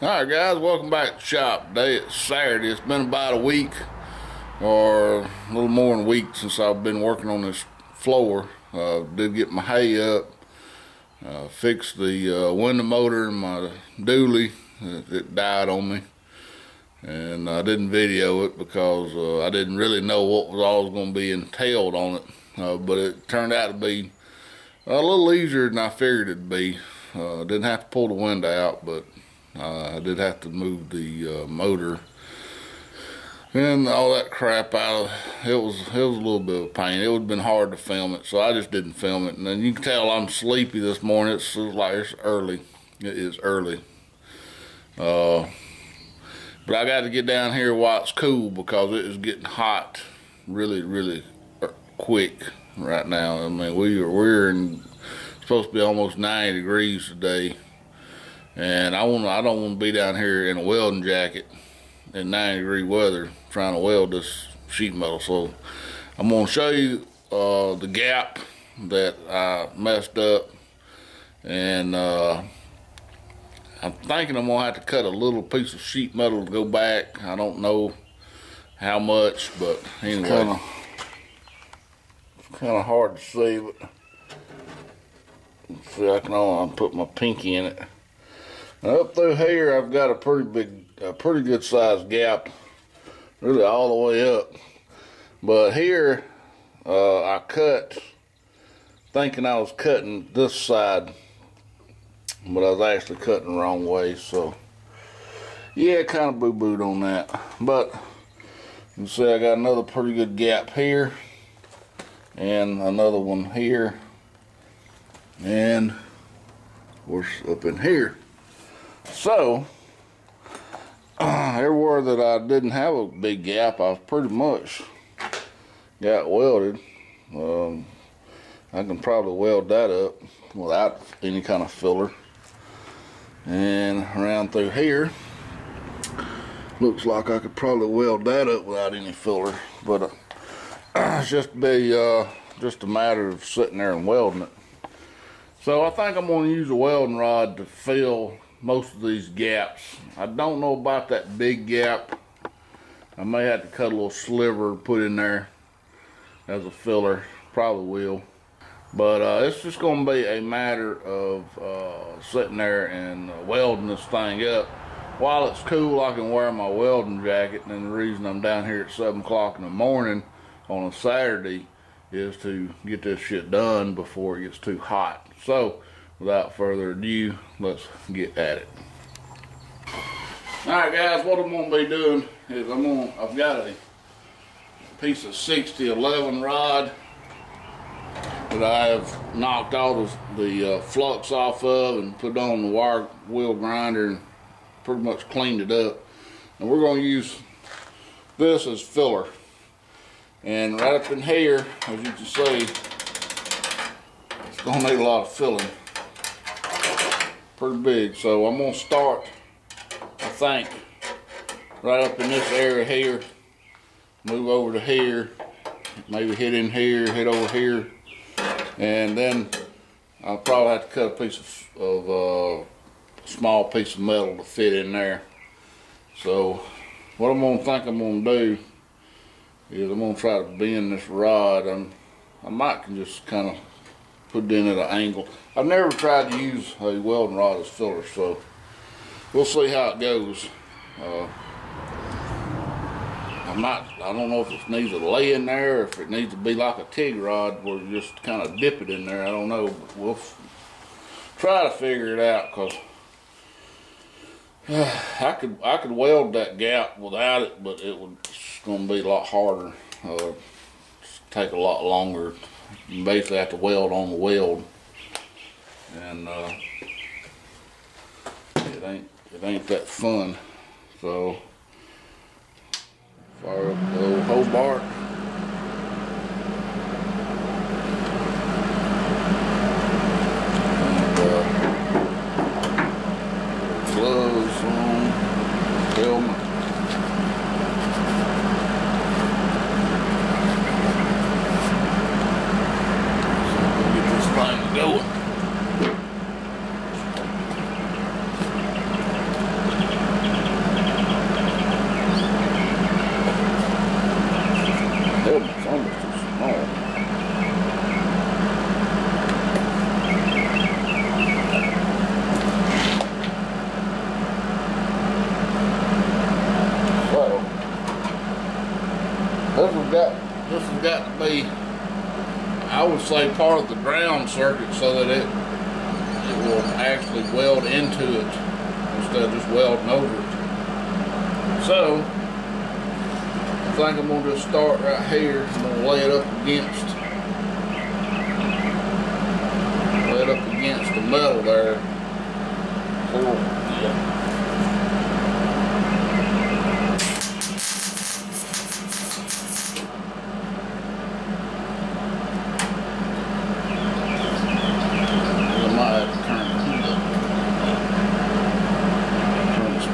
Alright guys, welcome back to the shop. Today it's Saturday. It's been about a week or a little more than a week since I've been working on this floor. Did get my hay up, fixed the window motor in my dually. It died on me, and I didn't video it because I didn't really know what was all going to be entailed on it, but it turned out to be a little easier than I figured it'd be. Didn't have to pull the window out, but I did have to move the motor and all that crap out of it. It was a little bit of a pain. It would have been hard to film it, so I just didn't film it. And then you can tell I'm sleepy this morning. It's like it's early. It is early. But I got to get down here while it's cool because it is getting hot really quick right now. I mean, we're in supposed to be almost 90 degrees today. And I don't want to be down here in a welding jacket in 90-degree weather trying to weld this sheet metal. So I'm going to show you the gap that I messed up, and I'm thinking I'm going to have to cut a little piece of sheet metal to go back. I don't know how much, but anyway, it's kind of hard to see, but let's see, I can put my pinky in it. Up through here, I've got a pretty good sized gap, really all the way up. But here, I cut, thinking I was cutting this side, but I was actually cutting the wrong way. So, yeah, kind of boo-booed on that. But you can see I got another pretty good gap here, and another one here, and of course up in here. So, everywhere that I didn't have a big gap, I pretty much got welded. I can probably weld that up without any kind of filler. And around through here, looks like I could probably weld that up without any filler. But it's just a matter of sitting there and welding it. So I think I'm going to use a welding rod to fill most of these gaps. I don't know about that big gap. I may have to cut a little sliver, put in there as a filler. Probably will. But it's just going to be a matter of sitting there and welding this thing up. While it's cool, I can wear my welding jacket, and the reason I'm down here at 7 o'clock in the morning on a Saturday is to get this shit done before it gets too hot. So, without further ado, let's get at it. Alright guys, what I'm going to be doing is I've got a piece of 6011 rod that I have knocked all the flux off of and put on the wire wheel grinder and pretty much cleaned it up. And we're going to use this as filler. And right up in here, as you can see, it's going to need a lot of filling. Pretty big. So I'm going to start, I think, right up in this area here, move over to here, maybe hit in here, hit over here, and then I'll probably have to cut a piece of small piece of metal to fit in there. So what I'm going to do is I'm going to try to bend this rod. I might can just kind of put it in at an angle. I've never tried to use a welding rod as filler, so we'll see how it goes. I don't know if it needs to lay in there, or if it needs to be like a TIG rod where you just kind of dip it in there. I don't know, but we'll try to figure it out, because I could weld that gap without it, but it's going to be a lot harder. Take a lot longer. You basically have to weld on the weld, and it ain't that fun. So fire up the old Hobart. And gloves on, helmet. Going. All right, 'cause I don't want to be, I would say, part of the ground circuit so that it will actually weld into it instead of just welding over it. So I think I'm going to just start right here. I'm going to lay it up against the metal there. Cool. Yeah.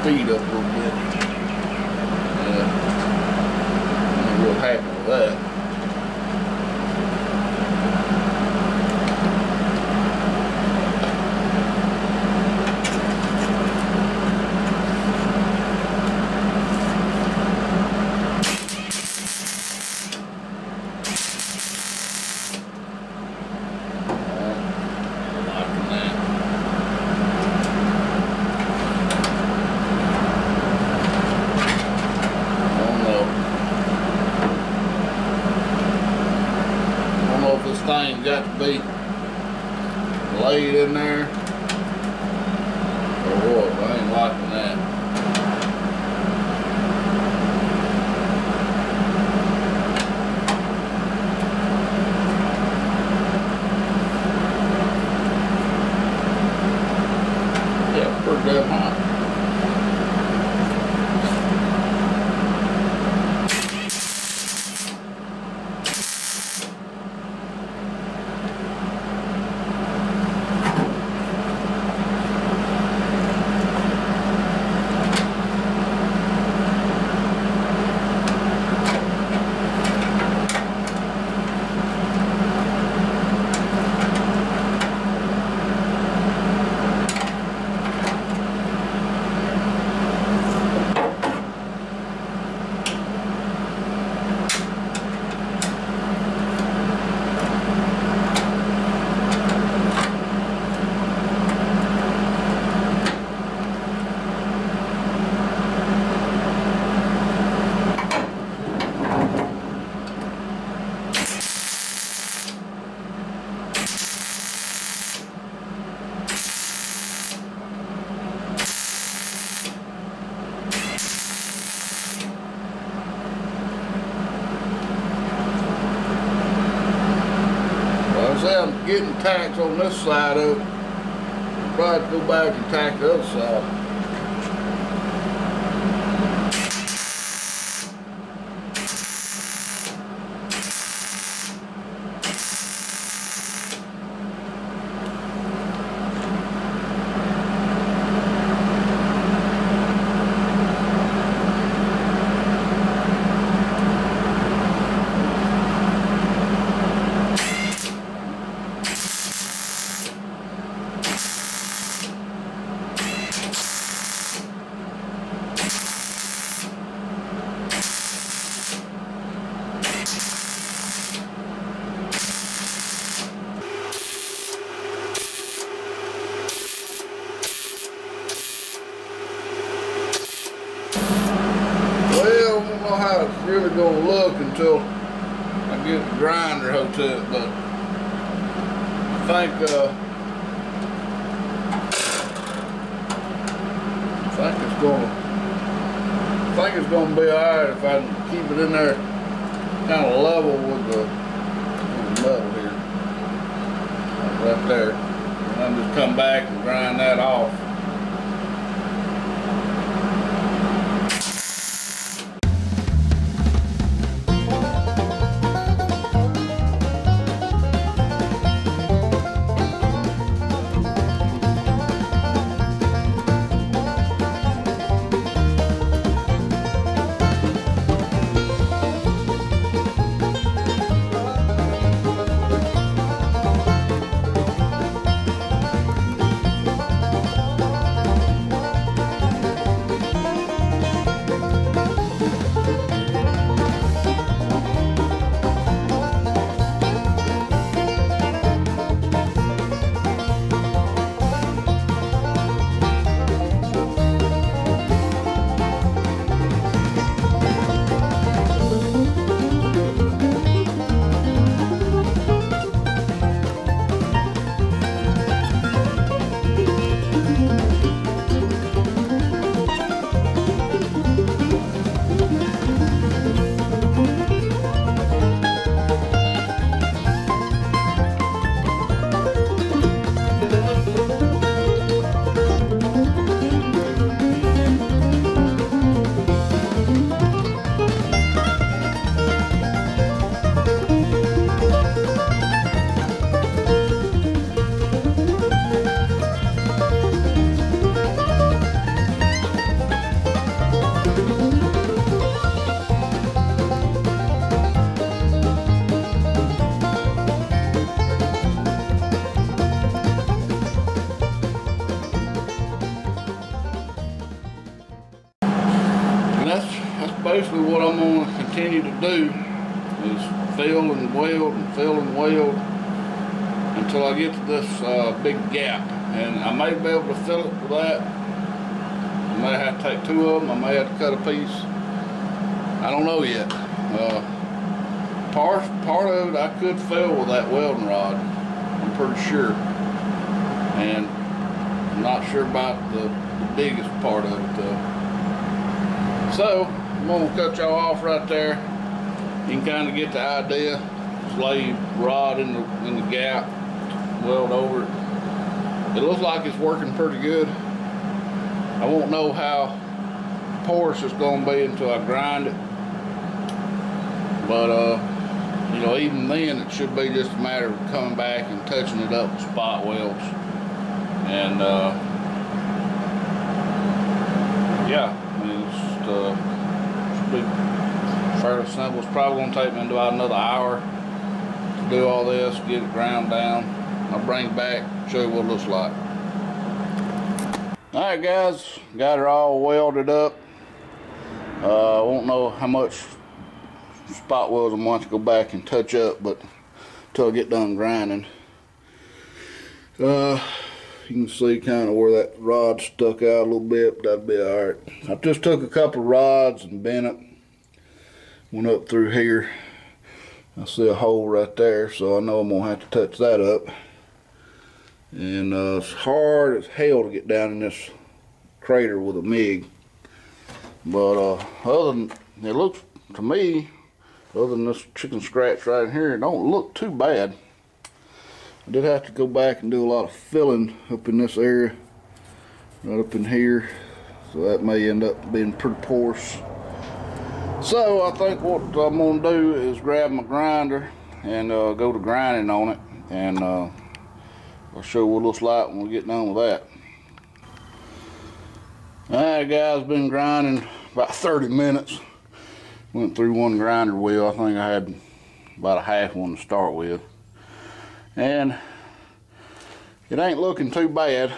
Speed up a little bit. I'm real happy with that. This thing got to be laid in there or what. I ain't liking that. Yeah, pretty damn hot. I'm getting tacks on this side of it. I'll probably go back and tack the other side. How it's really gonna look until I get the grinder hooked to it, but I think it's gonna be alright if I can keep it in there kind of level with the metal here, right there, and then just come back and grind that off. basically what I'm going to continue to do is fill and weld and fill and weld until I get to this big gap. And I may be able to fill it with that. I may have to take two of them. I may have to cut a piece. I don't know yet. Part of it I could fill with that welding rod. I'm pretty sure. And I'm not sure about the biggest part of it though. So I'm gonna cut y'all off right there. You can kind of get the idea. Just lay rod in the gap, weld over it. It looks like it's working pretty good. I won't know how porous it's gonna be until I grind it. But you know, even then it should be just a matter of coming back and touching it up with spot welds. And yeah, I mean, it's should be fairly simple. It's probably gonna take me about another hour to do all this, get it ground down. I'll bring it back, show you what it looks like. Alright guys, got it all welded up. I won't know how much spot welds I'm going to go back and touch up, but until I get done grinding. You can see kind of where that rod stuck out a little bit, but that'll be alright. I just took a couple of rods and bent it. Went up through here. I see a hole right there, so I know I'm going to have to touch that up. And it's hard as hell to get down in this crater with a MIG. But other than, it looks to me, other than this chicken scratch right in here, it don't look too bad. I did have to go back and do a lot of filling up in this area, right up in here. So that may end up being pretty porous. So I think what I'm gonna do is grab my grinder and go to grinding on it, and I'll show you what it looks like when we get done with that. Alright guys, been grinding about 30 minutes. Went through one grinder wheel. I think I had about a half one to start with. And it ain't looking too bad.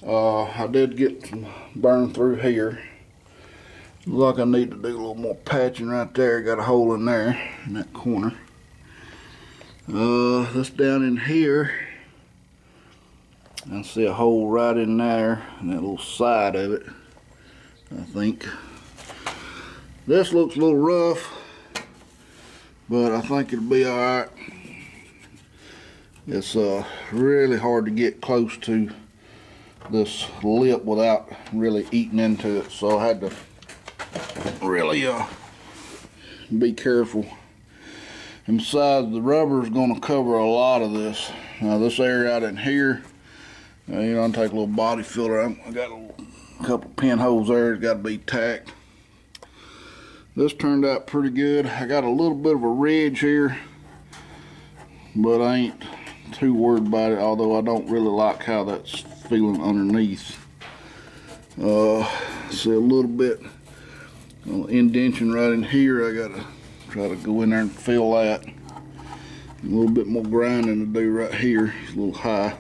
I did get some burn through here. Looks like I need to do a little more patching right there. Got a hole in there, in that corner. This down in here, I see a hole right in there, and that little side of it, I think. This looks a little rough, but I think it'll be alright. It's really hard to get close to this lip without really eating into it, so I had to really be careful. And besides, the rubber is going to cover a lot of this. Now this area out in here, you know, I take a little body filler. I got a couple pinholes there that's got to be tacked. This turned out pretty good. I got a little bit of a ridge here, but I ain't too worried about it, although I don't really like how that's feeling underneath. See a little bit indentation right in here. I gotta try to go in there and fill that. A little bit more grinding to do right here. It's a little high.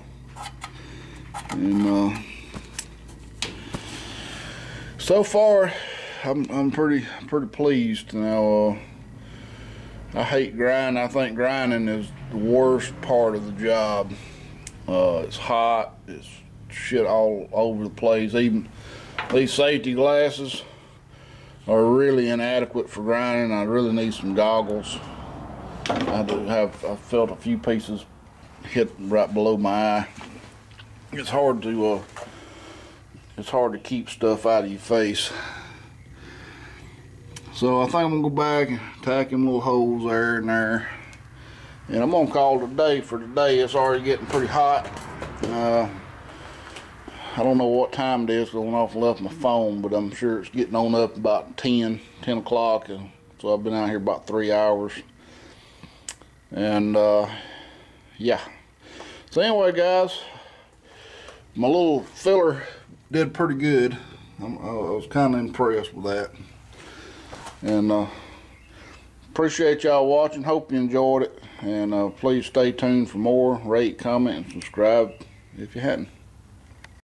And so far I'm pretty pleased. Now I hate grinding. I think grinding is the worst part of the job. It's hot, it's shit all over the place. Even these safety glasses are really inadequate for grinding. I really need some goggles. I felt a few pieces hit right below my eye. It's hard to keep stuff out of your face. So I think I'm gonna go back and tack them little holes there and there. And I'm gonna call it a day for today. It's already getting pretty hot. I don't know what time it is, going off and left my phone, but I'm sure it's getting on up about 10 o'clock. And so I've been out here about 3 hours. And yeah. So anyway, guys, my little filler did pretty good. I was kind of impressed with that. And appreciate y'all watching. Hope you enjoyed it. And please stay tuned for more. Rate, comment, and subscribe if you hadn't.